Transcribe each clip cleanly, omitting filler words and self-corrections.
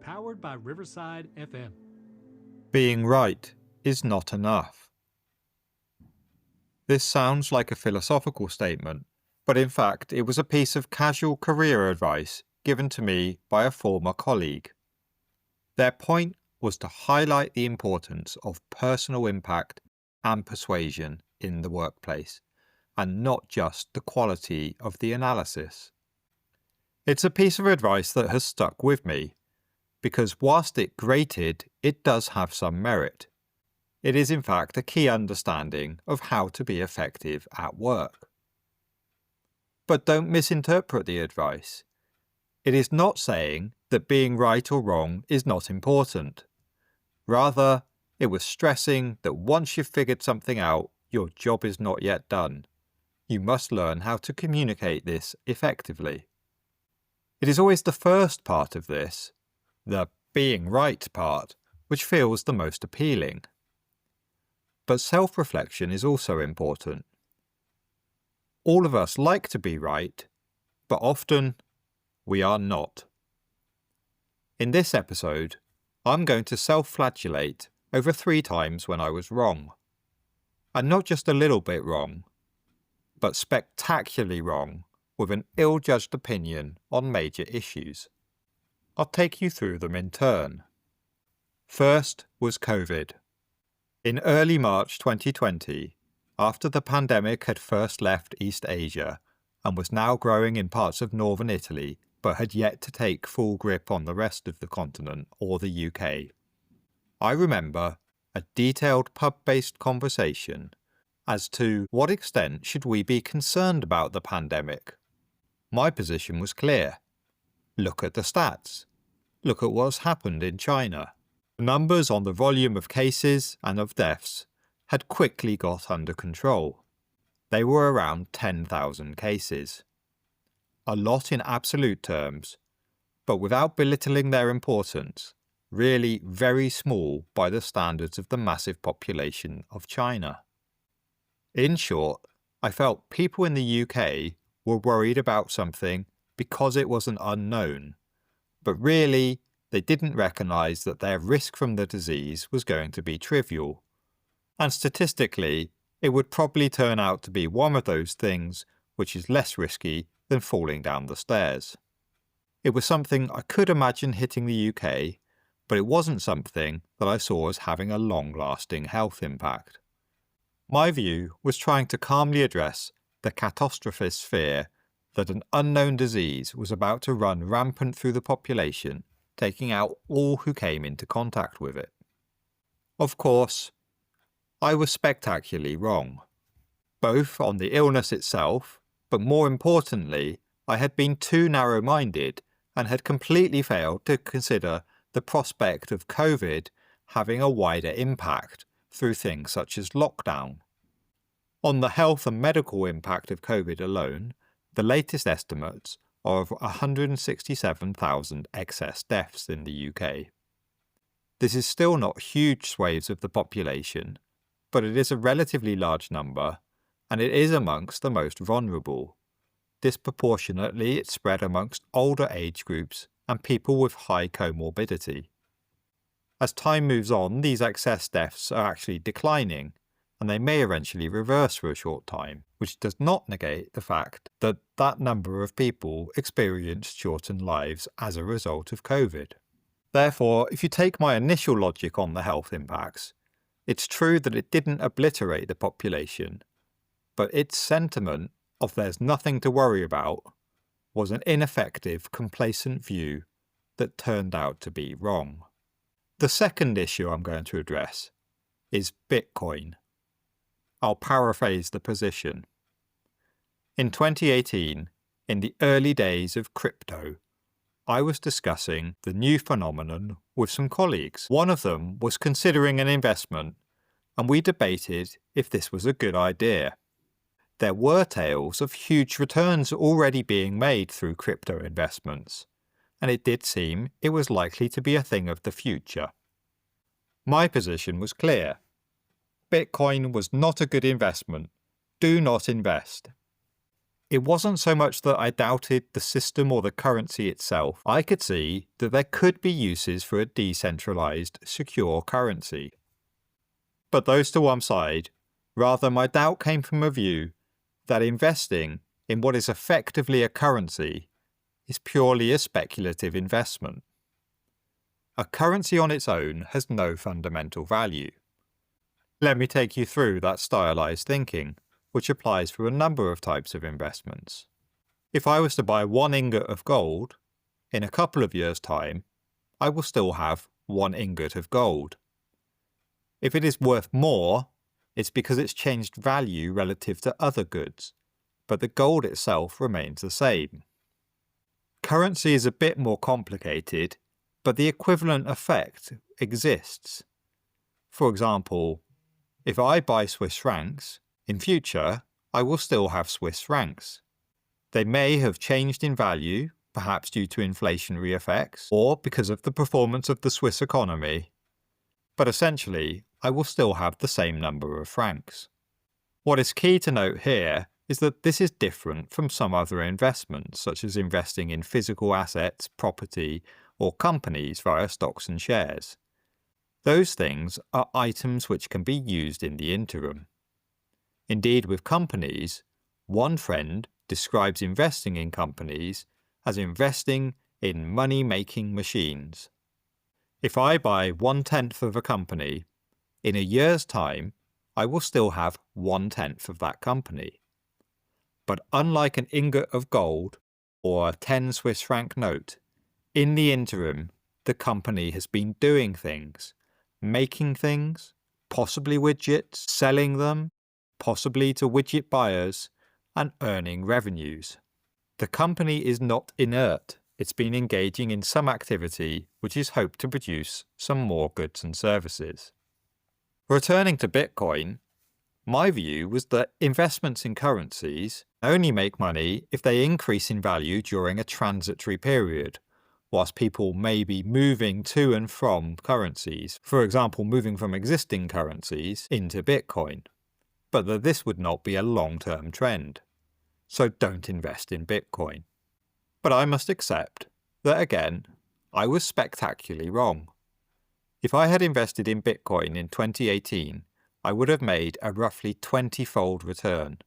Powered by Riverside FM. Being right is not enough. This sounds like a philosophical statement, but in fact it was a piece of casual career advice given to me by a former colleague. Their point was to highlight the importance of personal impact and persuasion in the workplace, and not just the quality of the analysis. It's a piece of advice that has stuck with me, because whilst it grated, it does have some merit. It is in fact a key understanding of how to be effective at work. But don't misinterpret the advice. It is not saying that being right or wrong is not important. Rather, it was stressing that once you've figured something out, your job is not yet done. You must learn how to communicate this effectively. It is always the first part of this, the being right part, which feels the most appealing. But self-reflection is also important. All of us like to be right, but often we are not. In this episode, I'm going to self-flagellate over 3 times when I was wrong. And not just a little bit wrong, but spectacularly wrong with an ill-judged opinion on major issues. I'll take you through them in turn. First was COVID. In early March 2020, after the pandemic had first left East Asia and was now growing in parts of northern Italy, but had yet to take full grip on the rest of the continent or the UK, I remember a detailed pub-based conversation as to what extent should we be concerned about the pandemic. My position was clear. Look at the stats. Look at what's happened in China. The numbers on the volume of cases and of deaths had quickly got under control. They were around 10,000 cases. A lot in absolute terms, but without belittling their importance, really very small by the standards of the massive population of China. In short, I felt people in the UK were worried about something because it was an unknown, but really they didn't recognise that their risk from the disease was going to be trivial. And statistically, it would probably turn out to be one of those things which is less risky than falling down the stairs. It was something I could imagine hitting the UK, but it wasn't something that I saw as having a long-lasting health impact. My view was trying to calmly address the catastrophist's fear that an unknown disease was about to run rampant through the population, taking out all who came into contact with it. Of course, I was spectacularly wrong, both on the illness itself, but more importantly, I had been too narrow-minded and had completely failed to consider the prospect of COVID having a wider impact through things such as lockdown. On the health and medical impact of COVID alone, the latest estimates are of 167,000 excess deaths in the UK. This is still not huge swathes of the population, but it is a relatively large number, and it is amongst the most vulnerable. Disproportionately, it's spread amongst older age groups and people with high comorbidity. As time moves on, these excess deaths are actually declining, and they may eventually reverse for a short time, which does not negate the fact that that number of people experienced shortened lives as a result of COVID. Therefore, if you take my initial logic on the health impacts, it's true that it didn't obliterate the population, but its sentiment of there's nothing to worry about was an ineffective, complacent view that turned out to be wrong. The second issue I'm going to address is Bitcoin. I'll paraphrase the position. In 2018, in the early days of crypto, I was discussing the new phenomenon with some colleagues. One of them was considering an investment, and we debated if this was a good idea. There were tales of huge returns already being made through crypto investments, and it did seem it was likely to be a thing of the future. My position was clear. Bitcoin was not a good investment. Do not invest. It wasn't so much that I doubted the system or the currency itself. I could see that there could be uses for a decentralized, secure currency. But those to one side, rather my doubt came from a view that investing in what is effectively a currency is purely a speculative investment. A currency on its own has no fundamental value. Let me take you through that stylized thinking, which applies for a number of types of investments. If I was to buy 1 ingot of gold, in a couple of years' time, I will still have 1 ingot of gold. If it is worth more, it's because it's changed value relative to other goods, but the gold itself remains the same. Currency is a bit more complicated, but the equivalent effect exists. For example, if I buy Swiss francs, in future, I will still have Swiss francs. They may have changed in value, perhaps due to inflationary effects, or because of the performance of the Swiss economy. But essentially, I will still have the same number of francs. What is key to note here is that this is different from some other investments, such as investing in physical assets, property, or companies via stocks and shares. Those things are items which can be used in the interim. Indeed, with companies, one friend describes investing in companies as investing in money-making machines. If I buy 1/10 of a company, in a year's time, I will still have 1/10 of that company. But unlike an ingot of gold or a 10 Swiss franc note, in the interim, the company has been doing things, making things, possibly widgets, selling them, possibly to widget buyers, and earning revenues. The company is not inert. It's been engaging in some activity which is hoped to produce some more goods and services. Returning to Bitcoin, my view was that investments in currencies only make money if they increase in value during a transitory period, whilst people may be moving to and from currencies, for example moving from existing currencies into Bitcoin, but that this would not be a long-term trend. So don't invest in Bitcoin. But I must accept that again, I was spectacularly wrong. If I had invested in Bitcoin in 2018, I would have made a roughly 20-fold return.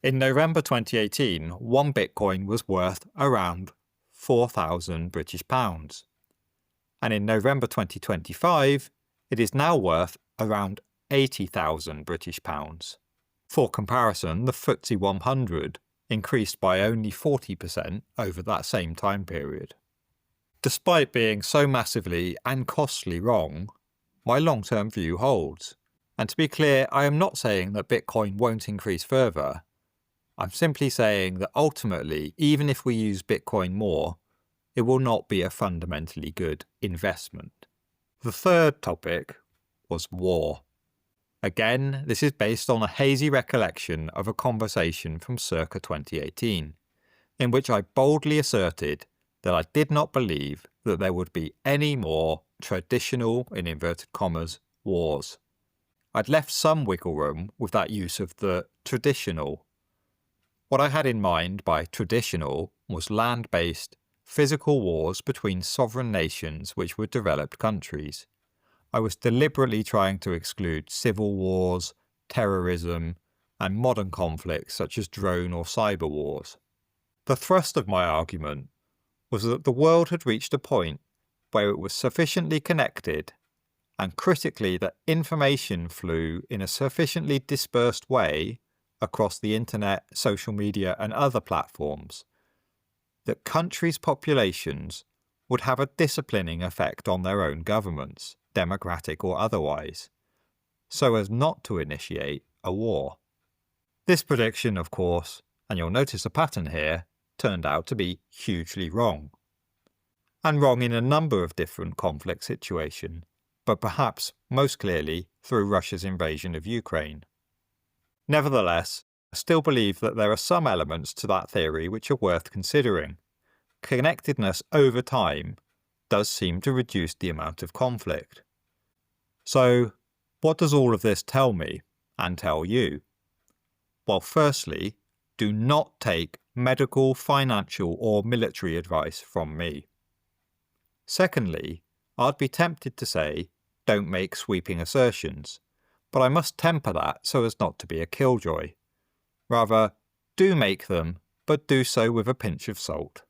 In November 2018, 1 Bitcoin was worth around 4,000 British pounds. And in November 2025, it is now worth around 80,000 British pounds. For comparison, the FTSE 100 increased by only 40% over that same time period. Despite being so massively and costly wrong, my long-term view holds. And to be clear, I am not saying that Bitcoin won't increase further. I'm simply saying that ultimately, even if we use Bitcoin more, it will not be a fundamentally good investment. The third topic was war. Again, this is based on a hazy recollection of a conversation from circa 2018, in which I boldly asserted that I did not believe that there would be any more traditional, in inverted commas, wars. I'd left some wiggle room with that use of the traditional. What I had in mind by traditional was land-based, physical wars between sovereign nations which were developed countries. I was deliberately trying to exclude civil wars, terrorism, and modern conflicts such as drone or cyber wars. The thrust of my argument was that the world had reached a point where it was sufficiently connected, and critically that information flew in a sufficiently dispersed way across the internet, social media and other platforms, that countries' populations would have a disciplining effect on their own governments, democratic or otherwise, so as not to initiate a war. This prediction, of course, and you'll notice a pattern here, turned out to be hugely wrong. And wrong in a number of different conflict situations, but perhaps most clearly through Russia's invasion of Ukraine. Nevertheless, I still believe that there are some elements to that theory which are worth considering. Connectedness over time does seem to reduce the amount of conflict. So, what does all of this tell me, and tell you? Well, firstly, do not take medical, financial, or military advice from me. Secondly, I'd be tempted to say, don't make sweeping assertions, but I must temper that so as not to be a killjoy. Rather, do make them, but do so with a pinch of salt.